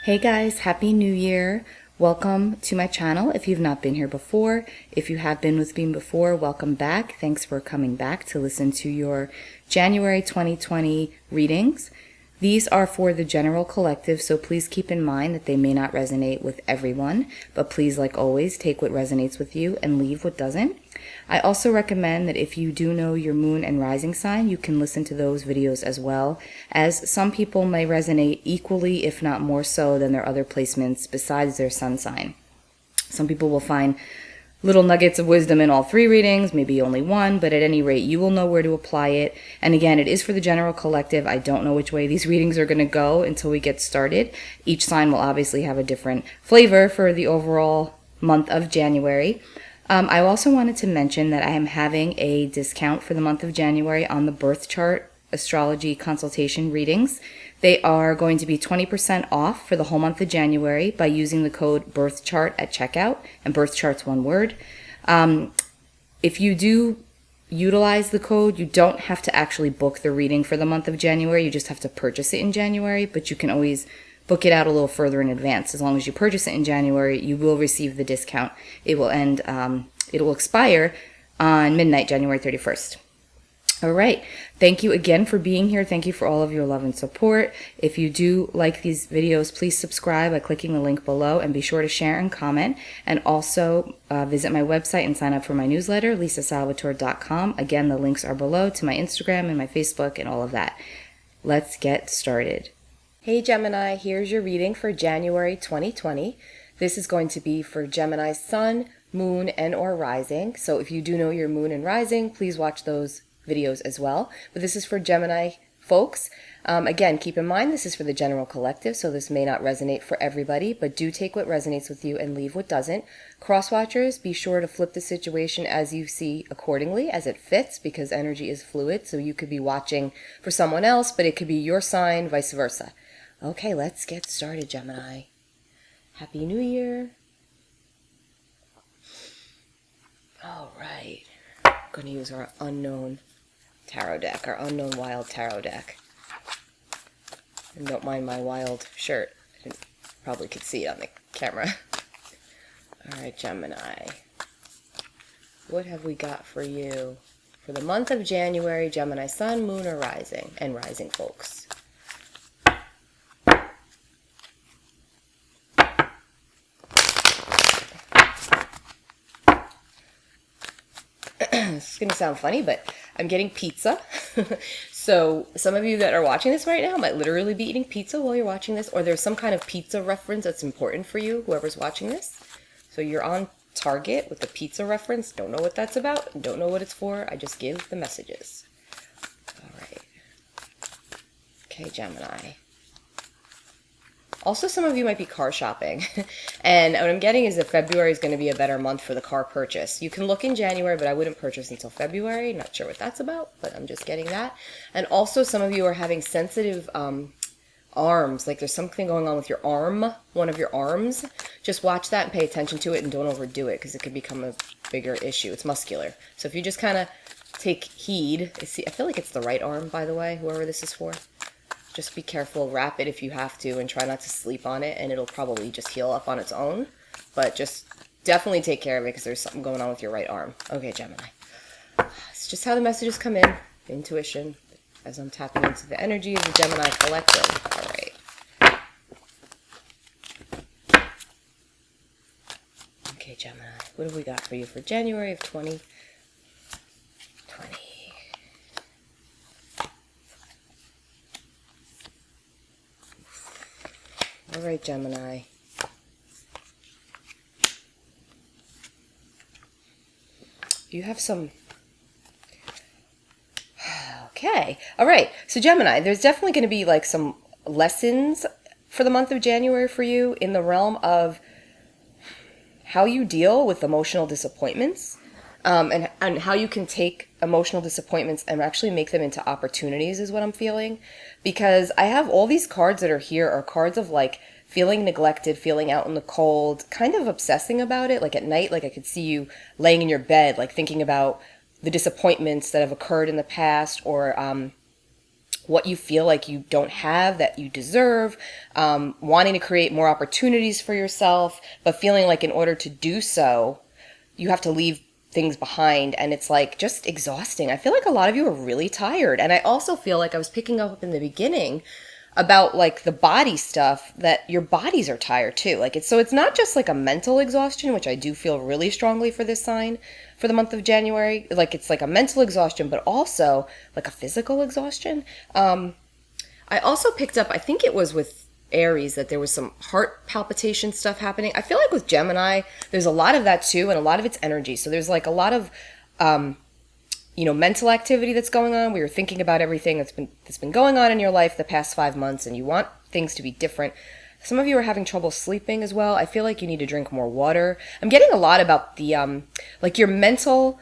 Hey guys, Happy New Year. Welcome to my channel if you've not been here before. If you have been with me before, welcome back. Thanks for coming back to listen to your January 2020 readings. These are for the general collective, so please keep in mind that they may not resonate with everyone, but please, like always, take what resonates with you and leave what doesn't. I also recommend that if you do know your moon and rising sign, you can listen to those videos as well, as some people may resonate equally, if not more so, than their other placements besides their sun sign. Some people will find little nuggets of wisdom in all three readings, maybe only one, but at any rate, you will know where to apply it. And again, it is for the general collective. I don't know which way these readings are going to go until we get started. Each sign will obviously have a different flavor for the overall month of January. I also wanted to mention that I am having a discount for the month of January on the birth chart astrology consultation readings. They are going to be 20% off for the whole month of January by using the code BIRTHCHART at checkout, and birth chart's one word. If you do utilize the code, you don't have to actually book the reading for the month of January. You just have to purchase it in January, but you can always book it out a little further in advance. As long as you purchase it in January, you will receive the discount. It will expire on midnight, January 31st. All right. Thank you again for being here. Thank you for all of your love and support. If you do like these videos, please subscribe by clicking the link below, and be sure to share and comment. And also visit my website and sign up for my newsletter, lisasalvatore.com. Again, the links are below to my Instagram and my Facebook and all of that. Let's get started. Hey Gemini, here's your reading for January 2020. This is going to be for Gemini's sun, moon, and or rising. So if you do know your moon and rising, please watch those videos as well. But this is for Gemini folks. Again, keep in mind this is for the general collective, so this may not resonate for everybody, but do take what resonates with you and leave what doesn't. Cross watchers, be sure to flip the situation as you see accordingly, as it fits, because energy is fluid. So you could be watching for someone else, but it could be your sign, vice versa. Okay, let's get started, Gemini. Happy New Year. All right. I'm going to use our unknown tarot deck, our unknown wild tarot deck. And don't mind my wild shirt. You probably could see it on the camera. All right, Gemini. What have we got for you for the month of January, Gemini sun, moon, or rising, and rising folks? This is going to sound funny, but I'm getting pizza. So some of you that are watching this right now might literally be eating pizza while you're watching this, or there's some kind of pizza reference that's important for you, whoever's watching this. So you're on target with the pizza reference. Don't know what that's about. Don't know what it's for. I just give the messages. All right. Okay, Gemini. Also, some of you might be car shopping. And what I'm getting is that February is going to be a better month for the car purchase. You can look in January, but I wouldn't purchase until February. Not sure what that's about, but I'm just getting that. And also, some of you are having sensitive arms. Like there's something going on with your arm, one of your arms. Just watch that and pay attention to it, and don't overdo it, because it could become a bigger issue. It's muscular. So if you just kind of take heed. I feel like it's the right arm, by the way, whoever this is for. Just be careful, wrap it if you have to, and try not to sleep on it, and it'll probably just heal up on its own. But just definitely take care of it, because there's something going on with your right arm. Okay, Gemini. It's just how the messages come in. Intuition, as I'm tapping into the energy of the Gemini collective. All right. Okay, Gemini. What have we got for you for January of 2020? All right, Gemini. You have some... Okay. All right. So, Gemini, there's definitely going to be like some lessons for the month of January for you in the realm of how you deal with emotional disappointments, and how you can take emotional disappointments and actually make them into opportunities is what I'm feeling. Because I have all these cards that are here are cards of like feeling neglected, feeling out in the cold, kind of obsessing about it. Like at night, like I could see you laying in your bed, like thinking about the disappointments that have occurred in the past, or what you feel like you don't have that you deserve, wanting to create more opportunities for yourself, but feeling like in order to do so, you have to leave things behind, and it's like just exhausting. I feel like a lot of you are really tired, and I also feel like I was picking up in the beginning about like the body stuff, that your bodies are tired too. Like it's not just like a mental exhaustion, which I do feel really strongly for this sign for the month of January. Like it's like a mental exhaustion, but also like a physical exhaustion. I also picked up, I think it was with Aries, that there was some heart palpitation stuff happening. I feel like with Gemini, there's a lot of that too, and a lot of it's energy. So there's like a lot of mental activity that's going on. We were thinking about everything that's been going on in your life the past 5 months, and you want things to be different. Some of you are having trouble sleeping as well. I feel like you need to drink more water. I'm getting a lot about the like your mental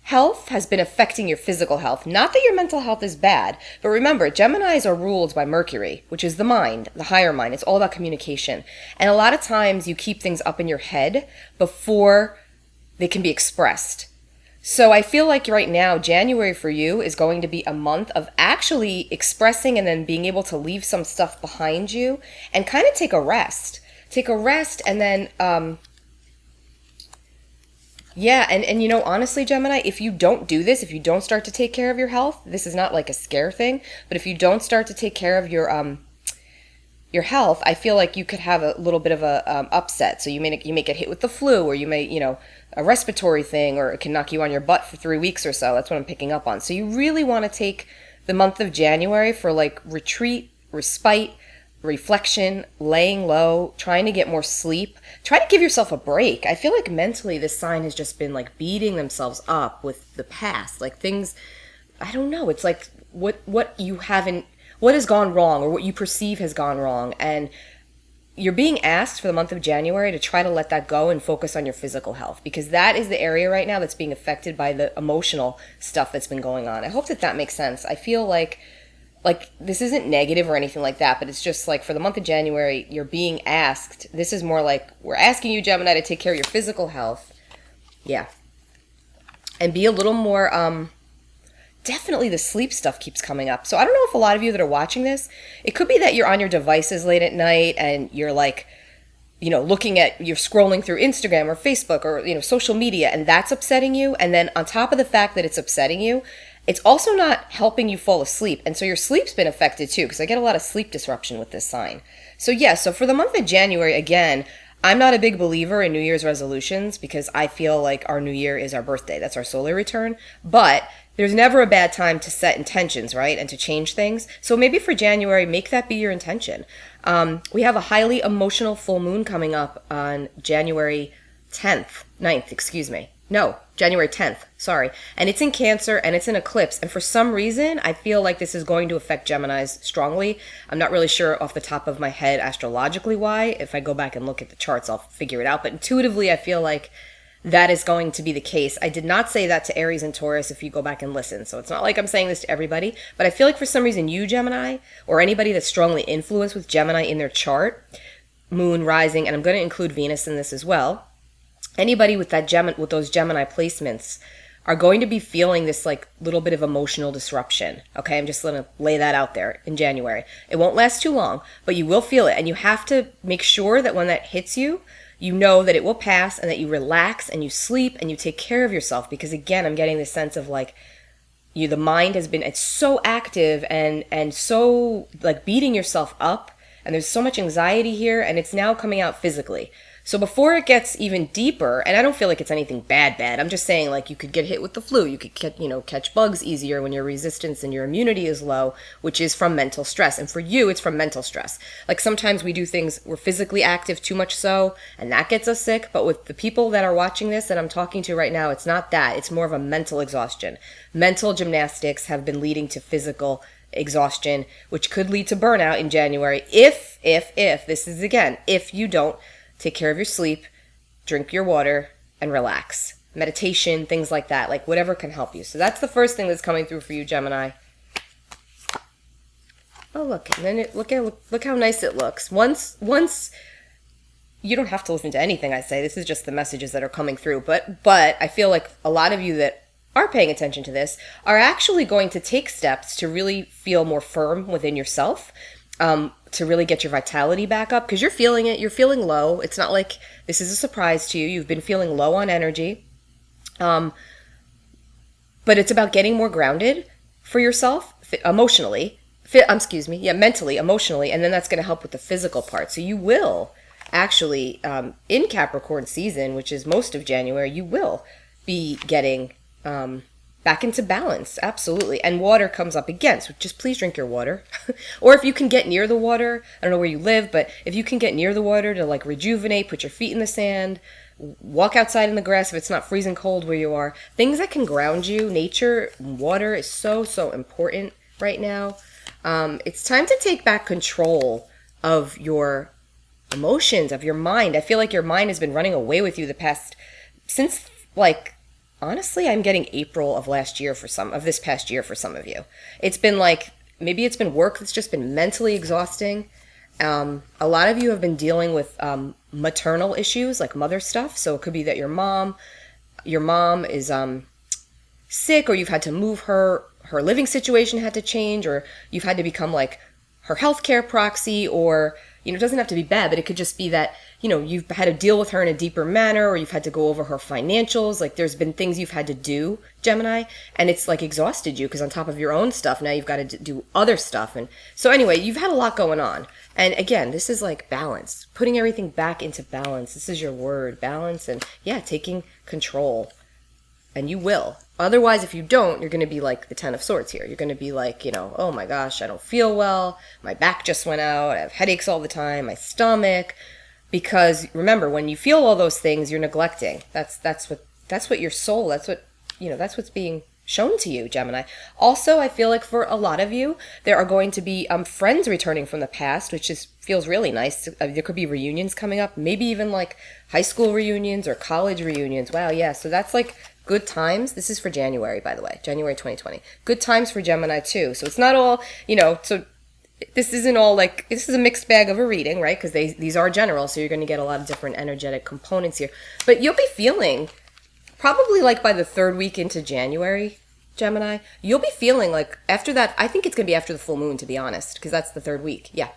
health has been affecting your physical health. Not that your mental health is bad, but remember, Geminis are ruled by Mercury, which is the mind, the higher mind. It's all about communication. And a lot of times you keep things up in your head before they can be expressed. So I feel like right now, January for you is going to be a month of actually expressing and then being able to leave some stuff behind you and kind of take a rest. Take a rest and then, and honestly, Gemini, if you don't do this, if you don't start to take care of your health, this is not like a scare thing, but if you don't start to take care of your health, I feel like you could have a little bit of a upset. So you may get hit with the flu, or you may, a respiratory thing, or it can knock you on your butt for 3 weeks or so. That's what I'm picking up on. So you really want to take the month of January for like retreat, respite, reflection, laying low, trying to get more sleep. Try to give yourself a break. I feel like mentally this sign has just been like beating themselves up with the past. Like things, I don't know. It's like what has gone wrong, or what you perceive has gone wrong. And you're being asked for the month of January to try to let that go and focus on your physical health, because that is the area right now that's being affected by the emotional stuff that's been going on. I hope that makes sense. I feel like this isn't negative or anything like that, but it's just like for the month of January, you're being asked. This is more like we're asking you, Gemini, to take care of your physical health. Yeah. And be a little more, definitely the sleep stuff keeps coming up. So I don't know if a lot of you that are watching this, it could be that you're on your devices late at night and you're like, you're scrolling through Instagram or Facebook or, social media, and that's upsetting you. And then on top of the fact that it's upsetting you, it's also not helping you fall asleep. And so your sleep's been affected too, because I get a lot of sleep disruption with this sign. So so for the month of January, again, I'm not a big believer in New Year's resolutions, because I feel like our New Year is our birthday. That's our solar return. But there's never a bad time to set intentions, right? And to change things. So maybe for January, make that be your intention. We have a highly emotional full moon coming up on January 9th, excuse me. No, January 10th, sorry. And it's in Cancer and it's an eclipse. And for some reason, I feel like this is going to affect Geminis strongly. I'm not really sure off the top of my head astrologically why. If I go back and look at the charts, I'll figure it out. But intuitively, I feel like that is going to be the case. I did not say that to Aries and Taurus if you go back and listen. So it's not like I'm saying this to everybody. But I feel like for some reason, you, Gemini, or anybody that's strongly influenced with Gemini in their chart, moon, rising, and I'm going to include Venus in this as well, anybody with with those Gemini placements are going to be feeling this like little bit of emotional disruption. Okay, I'm just going to lay that out there in January. It won't last too long, but you will feel it. And you have to make sure that when that hits you, you know that it will pass and that you relax and you sleep and you take care of yourself. Because again, I'm getting this sense of like the mind it's so active and so like beating yourself up. And there's so much anxiety here, and it's now coming out physically. So before it gets even deeper, and I don't feel like it's anything bad, I'm just saying like you could get hit with the flu, you could catch bugs easier when your resistance and your immunity is low, which is from mental stress. And for you, it's from mental stress. Like sometimes we do things, we're physically active too much so, and that gets us sick. But with the people that are watching this that I'm talking to right now, it's not that. It's more of a mental exhaustion. Mental gymnastics have been leading to physical exhaustion, which could lead to burnout in January if this is again, if you don't take care of your sleep, drink your water, and relax. Meditation, things like that, like whatever can help you. So that's the first thing that's coming through for you, Gemini. Oh, look, and then look how nice it looks. Once you don't have to listen to anything I say. This is just the messages that are coming through. But I feel like a lot of you that are paying attention to this are actually going to take steps to really feel more firm within yourself, to really get your vitality back up, because you're feeling it. You're feeling low. It's not like this is a surprise to you. You've been feeling low on energy. But it's about getting more grounded for yourself emotionally, mentally, emotionally, and then that's going to help with the physical part. So you will actually, in Capricorn season, which is most of January, you will be getting back into balance. Absolutely. And water comes up again. So just please drink your water. Or if you can get near the water, I don't know where you live, but if you can get near the water to like rejuvenate, put your feet in the sand, walk outside in the grass if it's not freezing cold where you are. Things that can ground you. Nature, water is so, so important right now. It's time to take back control of your emotions, of your mind. I feel like your mind has been running away with you since like, honestly, I'm getting April of this past year for some of you. It's been like, maybe it's been work that's just been mentally exhausting. A lot of you have been dealing with maternal issues, like mother stuff. So it could be that your mom is sick, or you've had to move her living situation had to change, or you've had to become like her healthcare proxy, or, it doesn't have to be bad, but it could just be that, you've had to deal with her in a deeper manner, or you've had to go over her financials. Like there's been things you've had to do, Gemini, and it's like exhausted you because on top of your own stuff, now you've got to do other stuff. And so anyway, you've had a lot going on. And again, this is like balance, putting everything back into balance. This is your word, balance, and taking control. And you will. Otherwise, if you don't, you're going to be like the Ten of Swords here. You're going to be like, oh my gosh, I don't feel well. My back just went out. I have headaches all the time. My stomach. Because remember, when you feel all those things, you're neglecting. That's what your soul, that's what's being shown to you, Gemini. Also, I feel like for a lot of you, there are going to be friends returning from the past, which feels really nice. There could be reunions coming up, maybe even like high school reunions or college reunions. Wow, yeah. So that's like good times. This is for January, by the way, January 2020. Good times for Gemini too. So it's not all, so this isn't all like, this is a mixed bag of a reading, right? Because these are general, so you're going to get a lot of different energetic components here. But you'll be feeling, probably like by the third week into January, Gemini, you'll be feeling like after that, I think it's going to be after the full moon, to be honest, because that's the third week. Yeah.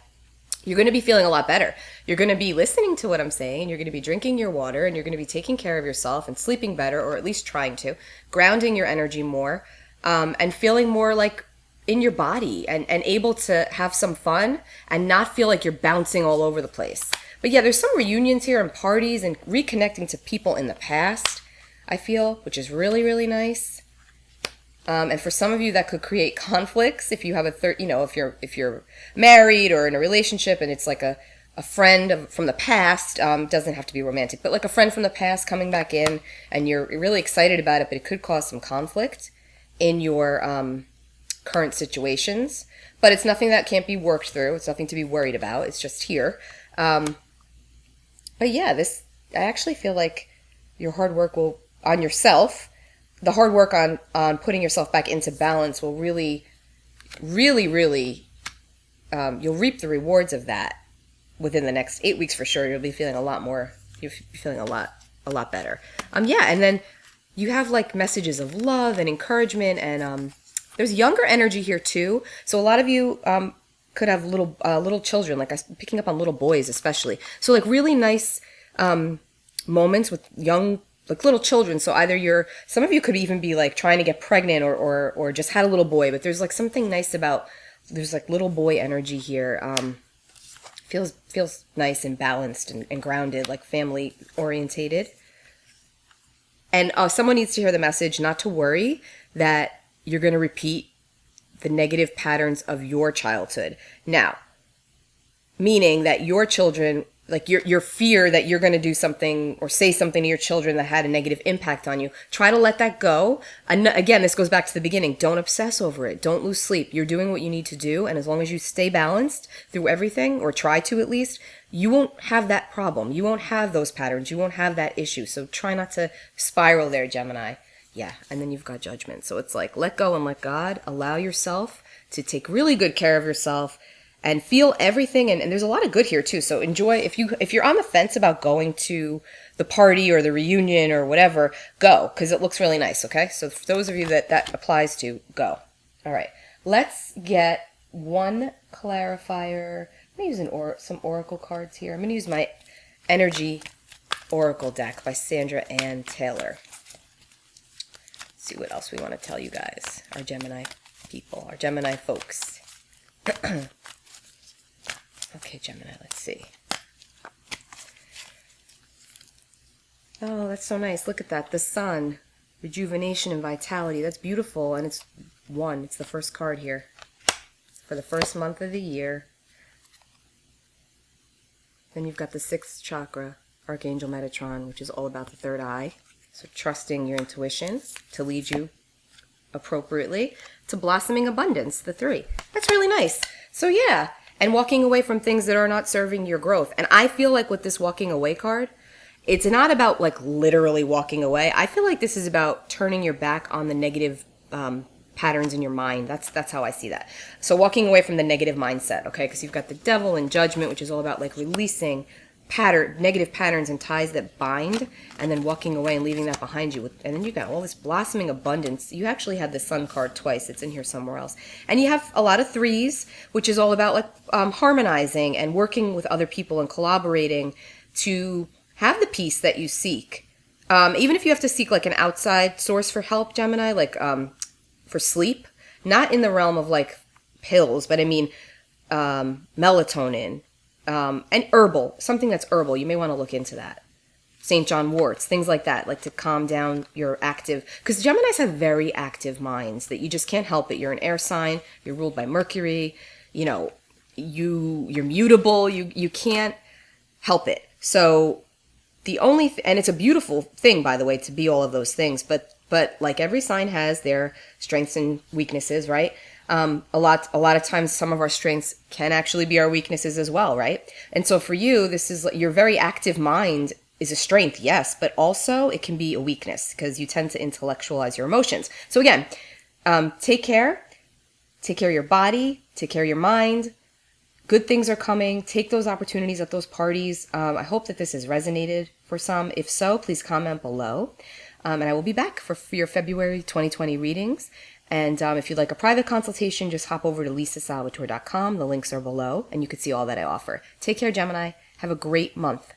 You're going to be feeling a lot better. You're going to be listening to what I'm saying. You're going to be drinking your water, and you're going to be taking care of yourself and sleeping better, or at least trying to, grounding your energy more, and feeling more like in your body and able to have some fun and not feel like you're bouncing all over the place. But yeah, there's some reunions here and parties and reconnecting to people in the past, I feel, which is really, really nice. And for some of you, that could create conflicts if you have if you're married or in a relationship, and it's like a friend from the past. Doesn't have to be romantic, but like a friend from the past coming back in, and you're really excited about it, but it could cause some conflict in your current situations. But it's nothing that can't be worked through. It's nothing to be worried about. It's just here. But yeah, I actually feel like your hard work on yourself. The hard work on putting yourself back into balance will really, really, really, you'll reap the rewards of that within the next 8 weeks for sure. You'll be feeling a lot better. Yeah, and then you have like messages of love and encouragement, and there's younger energy here too. So a lot of you could have little children, like I'm picking up on little boys especially. So like really nice moments with young, like little children. So either some of you could even be like trying to get pregnant or just had a little boy, but there's like something nice about, there's like little boy energy here. Feels nice and balanced and grounded, like family orientated. And someone needs to hear the message not to worry that you're going to repeat the negative patterns of your childhood. Now, meaning that your children, like your fear that you're going to do something or say something to your children that had a negative impact on you, try to let that go. And again, this goes back to the beginning. Don't obsess over it. Don't lose sleep. You're doing what you need to do. And as long as you stay balanced through everything, or try to at least, you won't have that problem. You won't have those patterns. You won't have that issue. So try not to spiral there, Gemini. Yeah. And then you've got Judgment. So it's like, let go and let God. Allow yourself to take really good care of yourself and feel everything. And there's a lot of good here too. So enjoy. If you're on the fence about going to the party or the reunion or whatever, go, because it looks really nice. Okay, so for those of you that applies to, go. All right, let's get one clarifier. I'm gonna use some oracle cards here. I'm gonna use my Energy Oracle deck by Sandra Ann Taylor. Let's see what else we want to tell you guys, our Gemini people, our Gemini folks. Okay, Gemini, let's see. Oh, that's so nice. Look at that. The sun, rejuvenation and vitality. That's beautiful. And it's one. It's the first card here for the first month of the year. Then you've got the sixth chakra, Archangel Metatron, which is all about the third eye. So trusting your intuition to lead you appropriately to blossoming abundance, the 3. That's really nice. So yeah, and walking away from things that are not serving your growth. And I feel like with this walking away card, it's not about like literally walking away. I feel like this is about turning your back on the negative patterns in your mind. That's how I see that. So walking away from the negative mindset, okay? Because you've got the devil and judgment, which is all about like releasing negative patterns and ties that bind, and then walking away and leaving that behind you. And then you got all this blossoming abundance. You actually had the sun card twice. It's in here somewhere else. And you have a lot of 3s, which is all about like harmonizing and working with other people and collaborating to have the peace that you seek. Even if you have to seek like an outside source for help, Gemini, like for sleep, not in the realm of like pills, but I mean melatonin, and herbal, something that's herbal. You may want to look into that. St. John worts, things like that, like to calm down your active, because Geminis have very active minds that you just can't help it. You're an air sign, you're ruled by Mercury, you know, you're mutable, you can't help it. So the only, and it's a beautiful thing, by the way, to be all of those things, but like every sign has their strengths and weaknesses, right? A lot of times some of our strengths can actually be our weaknesses as well, right? And so for you, this is your very active mind is a strength, yes, but also it can be a weakness because you tend to intellectualize your emotions. So again, take care of your body, take care of your mind. Good things are coming. Take those opportunities at those parties. I hope that this has resonated for some. If so, please comment below. And I will be back for your February 2020 readings. And if you'd like a private consultation, just hop over to lisasalvatore.com. The links are below, and you can see all that I offer. Take care, Gemini. Have a great month.